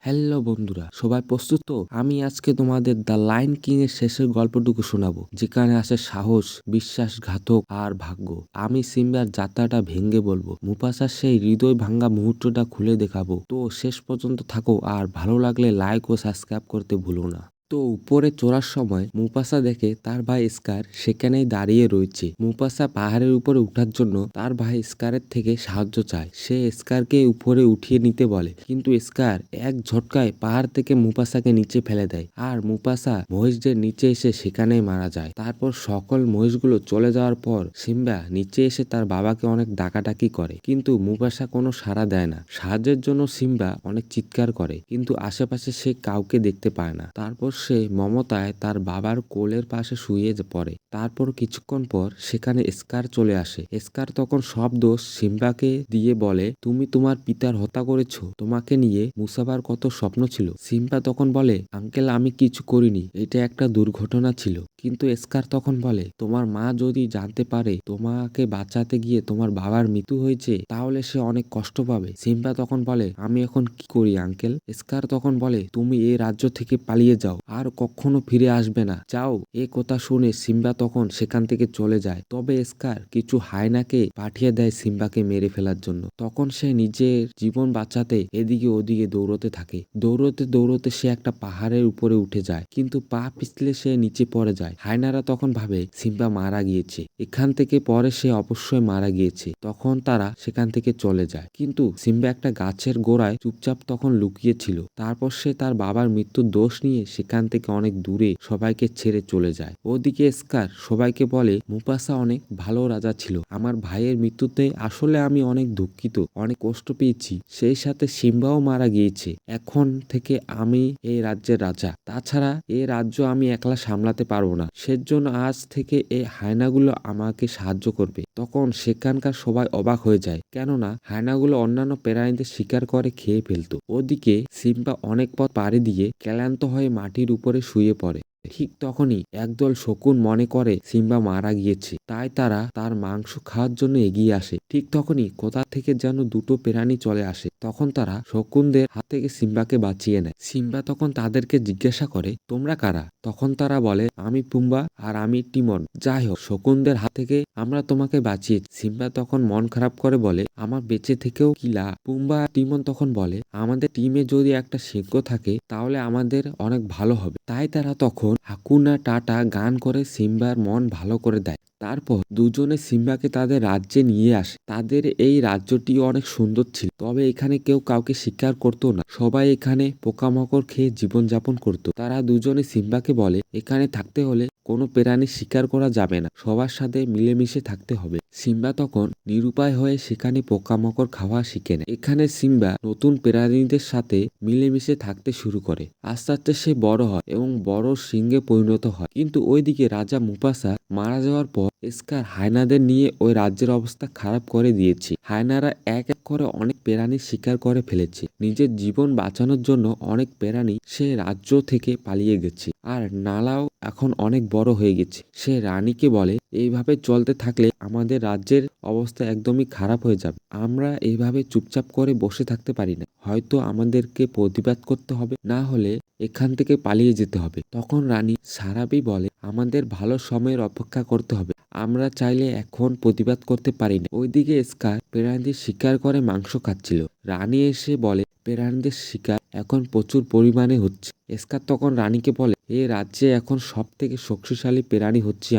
Hello বন্ধুরা, সবাই প্রস্তুত তো? আমি আজকে তোমাদের দ্য লায়ন কিং এর শেষের গল্পটুকু শোনাবো, যেখানে আছে সাহস, বিশ্বাসঘাতক আর ভাগ্য। আমি সিম্বার যাত্রাটা ভেঙে বলবো, মুফাসার সেই হৃদয় ভাঙ্গা মুহূর্তটা খুলে দেখাবো। তো শেষ পর্যন্ত থাকো, আর ভালো লাগলে লাইক ও সাবস্ক্রাইব করতে ভুলো না। তো উপরে চড়ার সময় মুফাসা দেখে তার ভাই স্কার সেখানেই দাঁড়িয়ে রয়েছে। মুফাসা পাহাড়ের উপরে উঠার জন্য তার ভাই স্কারের থেকে সাহায্য চায়। সে স্কারকে উপরে উঠিয়ে নিতে বলে, কিন্তু স্কার এক ঝটকায় পাহাড় থেকে মুফাসাকে নিচে ফেলে দেয়, আর মুফাসা মহিষদের নিচে এসে সেখানেই মারা যায়। তারপর সকল মহিষগুলো চলে যাওয়ার পর সিম্বা নিচে এসে তার বাবাকে অনেক ডাকাডাকি করে, কিন্তু মুফাসা কোনো সাড়া দেয় না। সাহায্যের জন্য সিম্বা অনেক চিৎকার করে, কিন্তু আশেপাশে সে কাউকে দেখতে পায় না। তারপর সে মমতায় তার বাবার কোলের পাশে শুয়ে পড়ে। তারপর কিছুক্ষণ পর সেখানে স্কার চলে আসে। স্কার তখন সব দোষ সিম্বাকে দিয়ে বলে, তুমি তোমার পিতার হত্যা করেছো, তোমাকে নিয়ে মুসাবার কত স্বপ্ন ছিল। সিম্বা তখন বলে, আঙ্কেল আমি কিছু করিনি, এটা একটা দুর্ঘটনা ছিল। কিন্তু স্কার তখন বলে, তোমার মা যদি জানতে পারে তোমাকে বাঁচাতে গিয়ে তোমার বাবার মৃত্যু হয়েছে, তাহলে সে অনেক কষ্ট পাবে। সিম্বা তখন বলে, আমি এখন কি করি আঙ্কেল? স্কার তখন বলে, তুমি এই রাজ্য থেকে পালিয়ে যাও, আর কখনো ফিরে আসবে না। যাও। এ কথা শুনে সিম্বা তখন সেখান থেকে চলে যায়। তবে স্কার কিছু হায়নাকে পাঠিয়ে দেয় সিম্বাকে মেরে ফেলার জন্য। তখন সে নিজের জীবন বাঁচাতে এদিকে ওদিকে দৌড়তে থাকে। দৌড়তে দৌড়তে সে একটা পাহাড়ের উপরে উঠে যায়, কিন্তু পা পিছলে সে নিচে পড়ে যায়। হায়নারা তখন ভাবে সিম্বা মারা গিয়েছে, এখান থেকে পরে সে অবশ্যই মারা গিয়েছে। তখন তারা সেখান থেকে চলে যায়, কিন্তু সিম্বা একটা গাছের গোড়ায় চুপচাপ তখন লুকিয়ে ছিল। তারপর সে তার বাবার মৃত্যুর দোষ নিয়ে সেখান থেকে অনেক দূরে সবাইকে ছেড়ে চলে যায়। ওদিকে স্কার সবাইকে বলে, মুফাসা অনেক ভালো রাজা ছিল, আমার ভাইয়ের মৃত্যুতে আসলে আমি অনেক দুঃখিত, অনেক কষ্ট পেয়েছি। সেই সাথে সিম্বাও মারা গিয়েছে। এখন থেকে আমি এই রাজ্যের রাজা, তাছাড়া এই রাজ্য আমি একলা সামলাতে পারবো না, সেজন্য আজ থেকে এই হায়নাগুলো আমাকে সাহায্য করবে। তখন সেখানকার সবাই অবাক হয়ে যায়, কেননা হায়নাগুলো অন্যান্য প্রাণীদের শিকার করে খেয়ে ফেলতো। ওদিকে সিম্বা অনেক পথ পাড়ি দিয়ে ক্লান্ত হয়ে মাটির উপরে শুয়ে পড়ে। ঠিক তখনই একদল শকুন মনে করে সিম্বা মারা গিয়েছে, তাই তারা তার মাংস খাওয়ার জন্য এগিয়ে আসে। ঠিক তখনই কোথা থেকে যেন দুটো প্রাণী চলে আসে। তখন তারা শকুনদের হাত থেকে সিম্বাকে বাঁচিয়ে নেয়। সিম্বা তখন তাদেরকে জিজ্ঞাসা করে, তোমরা কারা? তখন তারা বলে, আমি পুম্বা আর আমি টিমন। যাই হোক, শকুনদের হাত থেকে আমরা তোমাকে বাঁচিয়েছি। সিম্বা তখন মন খারাপ করে বলে, আমার বেঁচে থেকেও কি লাভ? পুম্বা আর টিমন তখন বলে, আমাদের টিমে যদি একটা সিংহ থাকে তাহলে আমাদের অনেক ভালো হবে। তাই তারা তখন হাকুনা টাটা গান করে সিম্বার মন ভালো করে দেয়। তারপর দুজনে সিম্বাকে তাদের রাজ্যে নিয়ে আসে। তাদের এই রাজ্যটি অনেক সুন্দর ছিল, তবে এখানে কেউ কাউকে শিকার করতো না। সবাই এখানে পোকামাকড় খেয়ে জীবনযাপন করত। তারা দুজনে সিম্বাকে বলে, এখানে থাকতে হলে কোনো প্রাণী শিকার করা যাবে না, সবার সাথে মিলেমিশে থাকতে হবে। সিম্বা তখন নিরুপায় হয়ে সেখানে পোকামাকড় খাওয়া শিখে নেয়। এখানে সিম্বা নতুন প্রাণীদের সাথে মিলেমিশে থাকতে শুরু করে। আস্তে আস্তে সে বড় হয় এবং বড় সিংহে পরিণত হয়। কিন্তু ওইদিকে রাজা মুফাসা মারা যাওয়ার পর স্কার হায়নাদের নিয়ে ওই রাজ্যের অবস্থা খারাপ করে দিয়েছে। হায়নারা এক এক করে অনেক প্রাণী শিকার করে ফেলেছে। নিজের জীবন বাঁচানোর জন্য অনেক প্রাণী সে রাজ্য থেকে পালিয়ে গেছে। আর নালাও এখন অনেক বড় হয়ে গেছে। সে রানীকে বলে, এইভাবে চলতে থাকলে আমাদের রাজ্যের অবস্থা একদমই খারাপ হয়ে যাবে। আমরা এইভাবে চুপচাপ করে বসে থাকতে পারি না, হয়তো আমাদেরকে প্রতিবাদ করতে হবে, না হলে এখান থেকে পালিয়ে যেতে হবে। তখন রানী সারাবি বলে, আমাদের ভালো সময়ের অপেক্ষা করতে হবে, আমরা চাইলে এখন প্রতিবাদ করতে পারি না। ওইদিকে স্কার প্রাণীদের শিকার করে মাংস খাচ্ছিল। রানী এসে বলে, প্রাণীদের শিকার এখন প্রচুর পরিমাণে হচ্ছে। স্কার তখন রানীকে বলে, এই রাজ্যে এখন সব থেকে শক্তিশালী প্রাণী হচ্ছে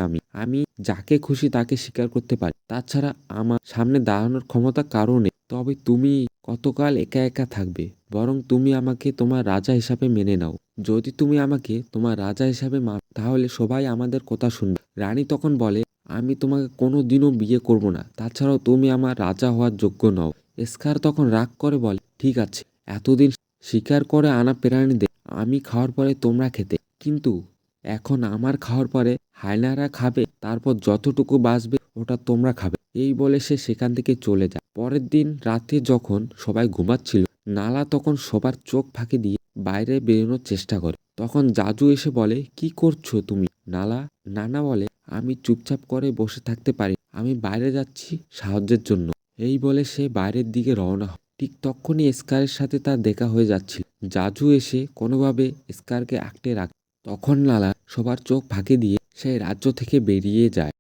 আমি যাকে খুশি তাকে শিকার করতে পারি, তাছাড়া আমার সামনে দাঁড়ানোর ক্ষমতা কারো নেই। তবে তুমি কতকাল একা একা থাকবে? বরং তুমি আমাকে তোমার রাজা হিসাবে মেনে নাও। যদি তুমি আমাকে তোমার রাজা হিসাবে মানো, তাহলে সবাই আমাদের কথা শুনবে। রানী তখন বলে, আমি তোমাকে কোনো দিনও বিয়ে করব না, তাছাড়াও তুমি আমার রাজা হওয়ার যোগ্য নও। স্কার তখন রাগ করে বলে, ঠিক আছে, এতদিন শিকার করে আনা প্রাণীদের আমি খাওয়ার পরে তোমরা খেতে, কিন্তু এখন আমার খাওয়ার পরে হায়নারা খাবে, তারপর যতটুকু বাঁচবে ওটা তোমরা খাবে। এই বলে সে সেখান থেকে চলে যায়। পরের দিন রাতে যখন সবাই ঘুমাচ্ছিল, নালা তখন সবার চোখ ফাঁকি দিয়ে বাইরে বেরোনোর চেষ্টা করে। তখন জাজু এসে বলে, কি করছো তুমি নালা? নানা বলে, আমি চুপচাপ করে বসে থাকতে পারি, আমি বাইরে যাচ্ছি সাহায্যের জন্য। এই বলে সে বাইরের দিকে রওনা হয়। ঠিক তখনই স্কারের সাথে তার দেখা হয়ে যাচ্ছিল। জাজু এসে কোনোভাবে স্কারকে আঁকড়ে রাখে। তখন লালা সবার চোখ ফাঁকি দিয়ে সেই রাজ্য থেকে বেরিয়ে যায়।